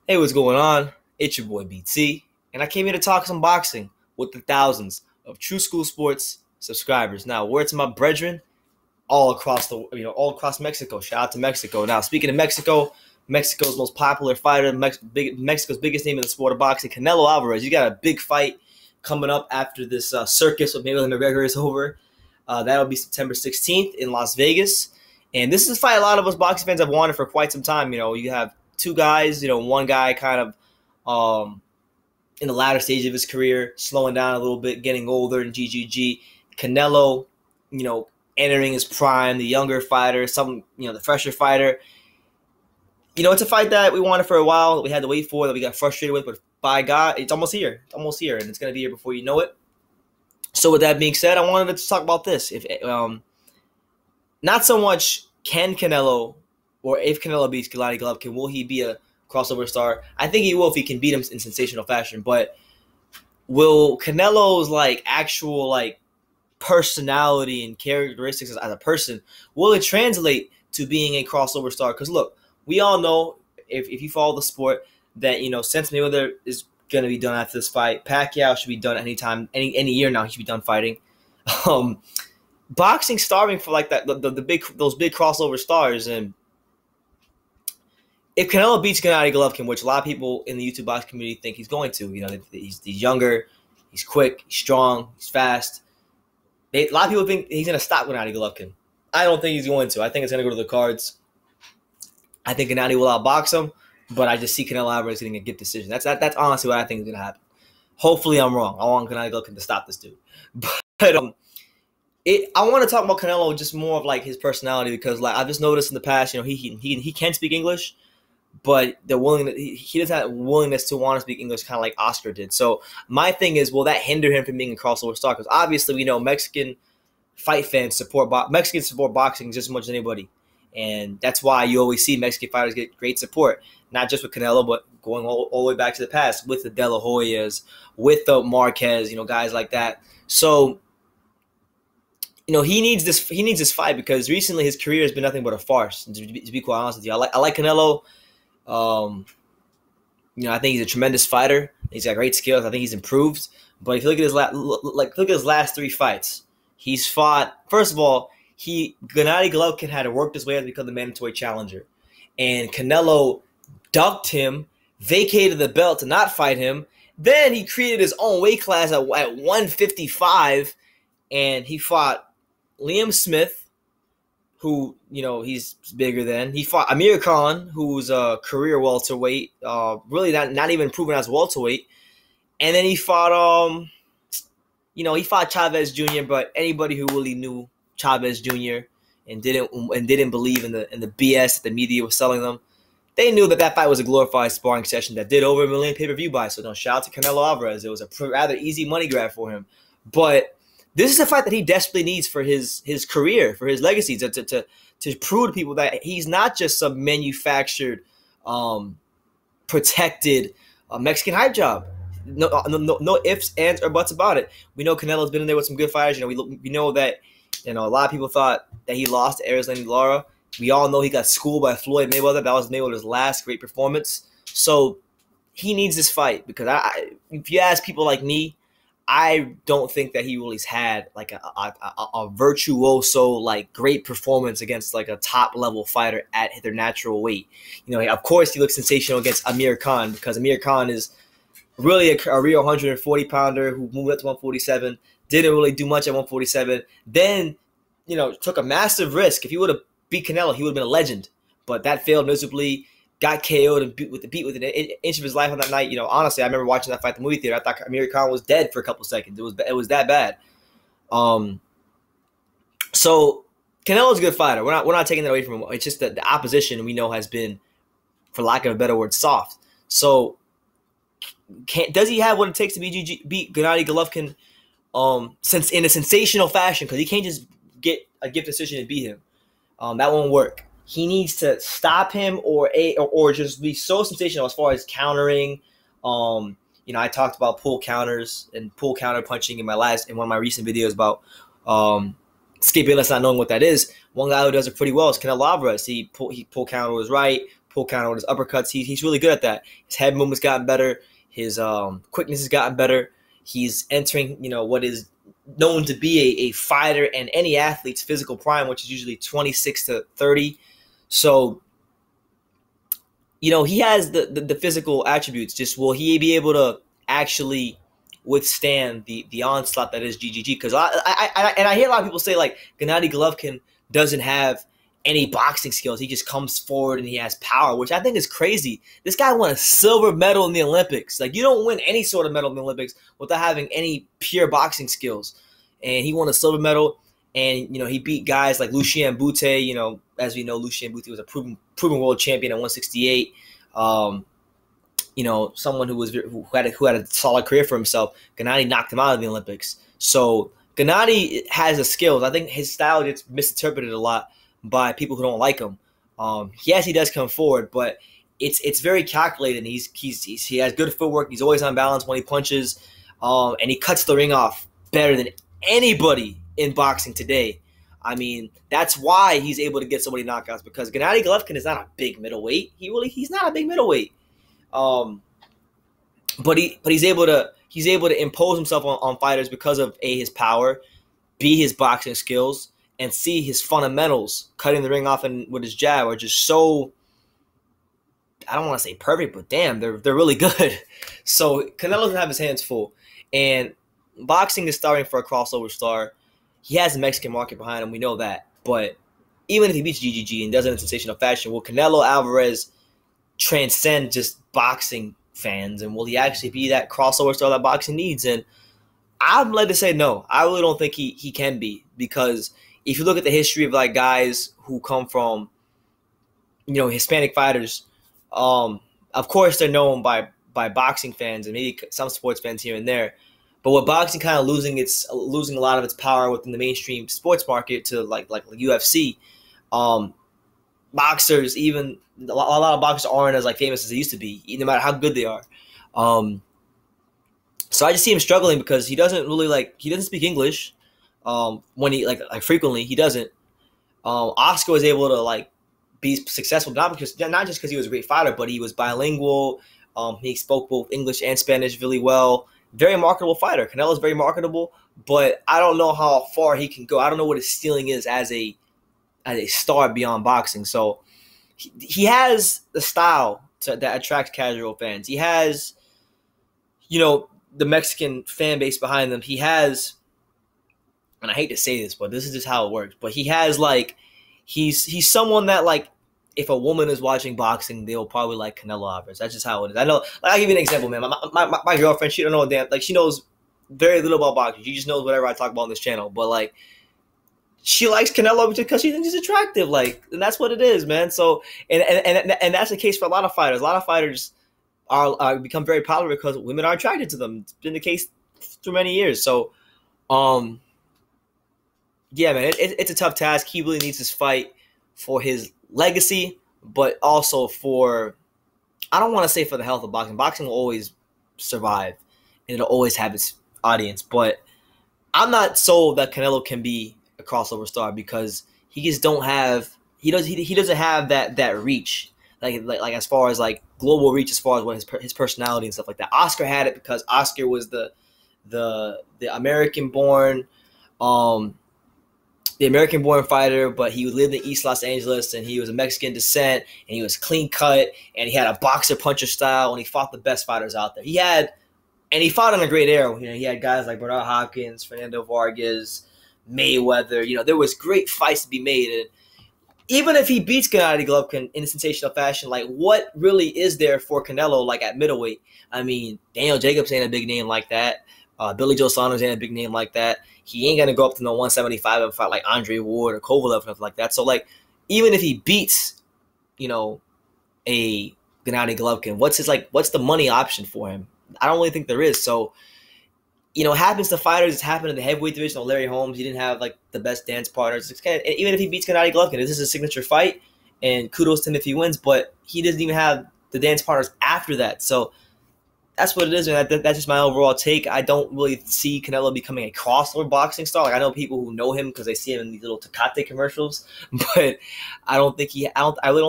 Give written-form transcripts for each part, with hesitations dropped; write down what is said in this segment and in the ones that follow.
Hey, what's going on? It's your boy BT, and I came here to talk some boxing with the thousands of True School Sports subscribers. Now, word to my brethren all across all across Mexico. Shout out to Mexico. Now, speaking of Mexico, Mexico's most popular fighter, Mexico's biggest name in the sport of boxing, Canelo Alvarez. You got a big fight coming up after this circus with Mayweather McGregor is over. That'll be September 16th in Las Vegas. And this is a fight a lot of us boxing fans have wanted for quite some time. You have two guys, one guy kind of in the latter stage of his career, slowing down a little bit, getting older in GGG. Canelo, entering his prime, the younger fighter, the fresher fighter. It's a fight that we wanted for a while, that we had to wait for, that we got frustrated with, but by God, it's almost here. It's almost here, and it's going to be here before you know it. So with that being said, I wanted to talk about this. If not so much can Canelo, or if Canelo beats Gennady Golovkin, will he be a crossover star? I think he will if he can beat him in sensational fashion. But will Canelo's actual personality and characteristics as a person, will it translate to being a crossover star? Because look, we all know if you follow the sport that since Mayweather is going to be done after this fight, Pacquiao should be done anytime, any year now. He should be done fighting. Boxing starving for those big crossover stars. And if Canelo beats Gennady Golovkin, which a lot of people in the YouTube boxing community think he's going to, he's younger, he's quick, he's strong, he's fast. A lot of people think he's going to stop Gennady Golovkin. I don't think he's going to. I think it's going to go to the cards. I think Gennady will outbox him, but I just see Canelo Alvarez getting a good decision. That's honestly what I think is going to happen. Hopefully I'm wrong. I want Gennady Golovkin to stop this dude. But I want to talk about Canelo just more of his personality, because I've just noticed in the past, he can speak English, but he doesn't have willingness to want to speak English, kind of like Oscar did. So my thing is, will that hinder him from being a crossover star? Because obviously we know Mexican fight fans support boxing just as much as anybody, and that's why you always see Mexican fighters get great support, not just with Canelo, but going all the way back to the past with the De La Hoyas, with the Marquez, guys like that. So he needs this fight, because recently his career has been nothing but a farce. And to be quite honest with you, I like Canelo. I think he's a tremendous fighter. He's got great skills. I think he's improved. But if you look at his last three fights, he's fought. First of all, Gennady Golovkin had to work his way up to become the mandatory challenger, and Canelo ducked him, vacated the belt to not fight him. Then he created his own weight class at 155, and he fought Liam Smith, who, he's bigger than. He fought Amir Khan, who's a career welterweight, really not even proven as welterweight. And then he fought, he fought Chavez Jr., but anybody who really knew Chavez Jr. and didn't believe in the BS that the media was selling them, they knew that fight was a glorified sparring session that did over 1 million pay-per-view buys. So shout out to Canelo Alvarez. It was a rather easy money grab for him. But this is a fight that he desperately needs for his career, for his legacy, to prove to people that he's not just some manufactured, protected Mexican hype job. No ifs, ands, or buts about it. We know Canelo's been in there with some good fighters. We know that a lot of people thought that he lost to Erislandy Lara. We all know he got schooled by Floyd Mayweather. That was Mayweather's last great performance. So he needs this fight, because if you ask people like me, I don't think that he really had a virtuoso, great performance against a top level fighter at their natural weight. Of course he looked sensational against Amir Khan, because Amir Khan is really a real 140 pounder who moved up to 147, didn't really do much at 147. Then, took a massive risk. If he would have beat Canelo, he would have been a legend, but that failed miserably. Got KO'd and beat within an inch of his life on that night. Honestly, I remember watching that fight at the movie theater. I thought Amir Khan was dead for a couple seconds. It was that bad. So Canelo's a good fighter. We're not taking that away from him. It's just that the opposition we know has been, for lack of a better word, soft. So does he have what it takes to beat Gennady Golovkin since in a sensational fashion? Because he can't just get a gift decision and beat him. That won't work. He needs to stop him or just be so sensational as far as countering. I talked about pull counters and pull counter punching in one of my recent videos about escape not knowing what that is. One guy who does it pretty well is Canelo Alvarez. He pull counter was right, pull counter with his uppercuts. He's really good at that. His head movement's gotten better. His quickness has gotten better. He's entering, what is known to be a fighter and any athlete's physical prime, which is usually 26 to 30. So, he has the physical attributes. Just will he be able to actually withstand the onslaught that is GGG? Because I hear a lot of people say like Gennady Golovkin doesn't have any boxing skills. He just comes forward and he has power, which I think is crazy. This guy won a silver medal in the Olympics. Like, you don't win any sort of medal in the Olympics without having any pure boxing skills. And he won a silver medal, and, he beat guys like Lucien Boutte. As we know, Lucien Boutte was a proven world champion at 168. Someone who had a solid career for himself. Gennady knocked him out of the Olympics. So Gennady has the skills. I think his style gets misinterpreted a lot by people who don't like him. Yes, he does come forward, but it's very calculated. And he has good footwork. He's always on balance when he punches, and he cuts the ring off better than anybody in boxing today. I mean, that's why he's able to get so many knockouts, because Gennady Golovkin is not a big middleweight. He's not a big middleweight. But he's able to impose himself on fighters because of his power, B, his boxing skills, and C, his fundamentals, cutting the ring off with his jab are just so, I don't want to say perfect, but damn, they're really good. So Canelo doesn't have his hands full, and boxing is starting for a crossover star. He has the Mexican market behind him, we know that. But even if he beats GGG and does it in sensational fashion, will Canelo Alvarez transcend just boxing fans, and will he actually be that crossover star that boxing needs? And I'm led to say no. I really don't think he can be, because if you look at the history of like guys who come from, Hispanic fighters, of course they're known by boxing fans and maybe some sports fans here and there. But with boxing kind of losing a lot of its power within the mainstream sports market to like UFC, boxers, even a lot of boxers aren't as like famous as they used to be, no matter how good they are. So I just see him struggling because he doesn't speak English. When he frequently he doesn't. Oscar was able to be successful not just because he was a great fighter, but he was bilingual. He spoke both English and Spanish really well. Very marketable fighter. Canelo's very marketable, but I don't know how far he can go. I don't know what his ceiling is as a star beyond boxing. So he has the style that attracts casual fans. He has, the Mexican fan base behind them. He has, and I hate to say this, but this is just how it works. But he has he's someone that if a woman is watching boxing, they'll probably like Canelo Alvarez. That's just how it is. I know. I'll give you an example, man. My girlfriend, she don't know a damn. She knows very little about boxing. She just knows whatever I talk about on this channel. But she likes Canelo because she thinks he's attractive. And that's what it is, man. So and that's the case for a lot of fighters. A lot of fighters are become very popular because women are attracted to them. It's been the case for many years. So, yeah, man, it's a tough task. He really needs this fight for his legacy, but also for, I don't want to say for the health of boxing. Boxing will always survive, and it'll always have its audience. But I'm not sold that Canelo can be a crossover star because he just doesn't have that reach, like as far as global reach, as far as what his personality and stuff like that. Oscar had it because Oscar was the American born. The American-born fighter, but he lived in East Los Angeles, and he was of Mexican descent, and he was clean-cut, and he had a boxer-puncher style, and he fought the best fighters out there. He fought in a great era. He had guys like Bernard Hopkins, Fernando Vargas, Mayweather. There was great fights to be made. And even if he beats Gennady Golovkin in a sensational fashion, what really is there for Canelo, at middleweight? I mean, Daniel Jacobs ain't a big name like that. Billy Joe Saunders ain't a big name like that. He ain't going to go up to 175 and fight like Andre Ward or Kovalev or nothing like that. So, even if he beats, a Gennady Golovkin, what's the money option for him? I don't really think there is. So, it happens to fighters. It's happened in the heavyweight division. Larry Holmes, he didn't have, the best dance partners. Even if he beats Gennady Golovkin, this is a signature fight, and kudos to him if he wins, but he doesn't even have the dance partners after that. So, that's what it is, and that's just my overall take. I don't really see Canelo becoming a crossover boxing star. I know people who know him because they see him in these little Tecate commercials, but I really don't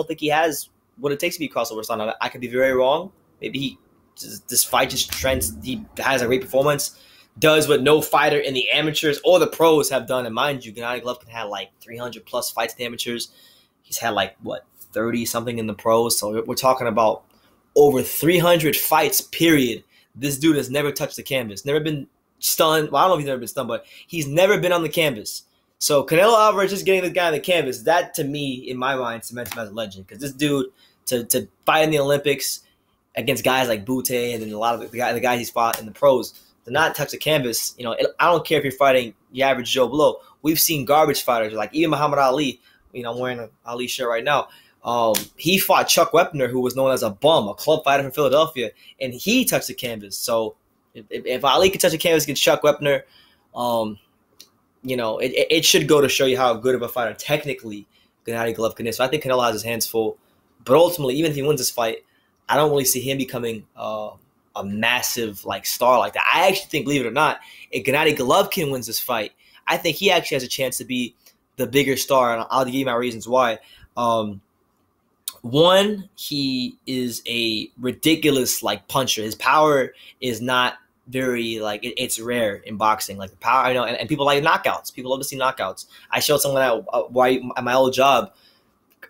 think he has what it takes to be a crossover star. Now, I could be very wrong. Maybe this fight just trends. He has a great performance, does what no fighter in the amateurs or the pros have done. And mind you, Gennady Golovkin had like 300 plus fights in the amateurs. He's had like, what, 30 something in the pros. So we're talking about over 300 fights, period. This dude has never touched the canvas, never been stunned. Well, I don't know if he's never been stunned, but he's never been on the canvas. So Canelo Alvarez just getting this guy on the canvas, that to me, in my mind, cements him as a legend. Because this dude, to fight in the Olympics against guys like Butte and then a lot of the guys he's fought in the pros, to not touch the canvas, you know, I don't care if you're fighting the average Joe Blow. We've seen garbage fighters, like even Muhammad Ali. You know, I'm wearing an Ali shirt right now. He fought Chuck Wepner, who was known as a bum, a club fighter from Philadelphia, and he touched the canvas. So if Ali could touch the canvas against Chuck Wepner, you know, it should go to show you how good of a fighter technically Gennady Golovkin is. So I think Canelo has his hands full. But ultimately, even if he wins this fight, I don't really see him becoming a massive like star like that. I actually think, believe it or not, if Gennady Golovkin wins this fight, I think he actually has a chance to be the bigger star, and I'll give you my reasons why. One, he is a ridiculous like puncher. His power is not very like it's rare in boxing. Like the power, you know, and people like knockouts. People love to see knockouts. I showed someone at my old job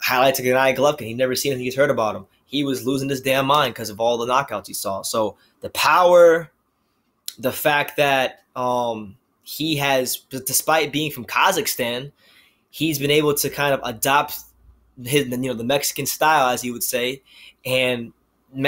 highlights of Gennady Golovkin. He'd never seen him. He's heard about him. He was losing his damn mind because of all the knockouts he saw. So the power, the fact that he has, despite being from Kazakhstan, he's been able to kind of adopt the Mexican style, as he would say, and a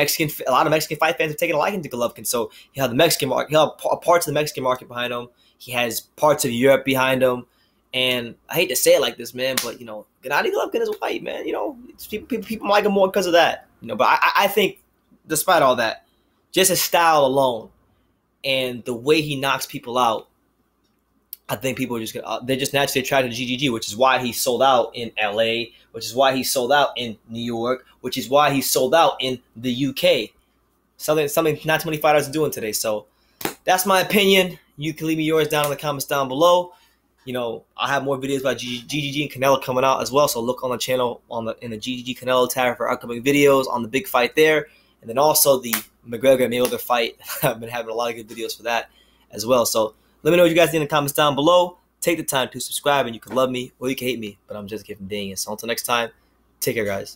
lot of Mexican fight fans have taken a liking to Golovkin. So he had the Mexican market, he had parts of the Mexican market behind him. He has parts of Europe behind him, and I hate to say it like this, man, but you know, Gennady Golovkin is white, man. You know, people like him more because of that. You know, but I think, despite all that, just his style alone and the way he knocks people out, I think people are they're just naturally attracted to GGG, which is why he sold out in LA, which is why he sold out in New York, which is why he sold out in the UK. Something not too many fighters are doing today. So that's my opinion. You can leave me yours down in the comments down below. You know, I'll have more videos about GGG and Canelo coming out as well. So look on the channel in the GGG Canelo tab for upcoming videos on the big fight there. And then also the McGregor-Mayweather fight. I've been having a lot of good videos for that as well. So let me know what you guys think in the comments down below. Take the time to subscribe, and you can love me or you can hate me. But I'm just giving being it. So until next time, take care, guys.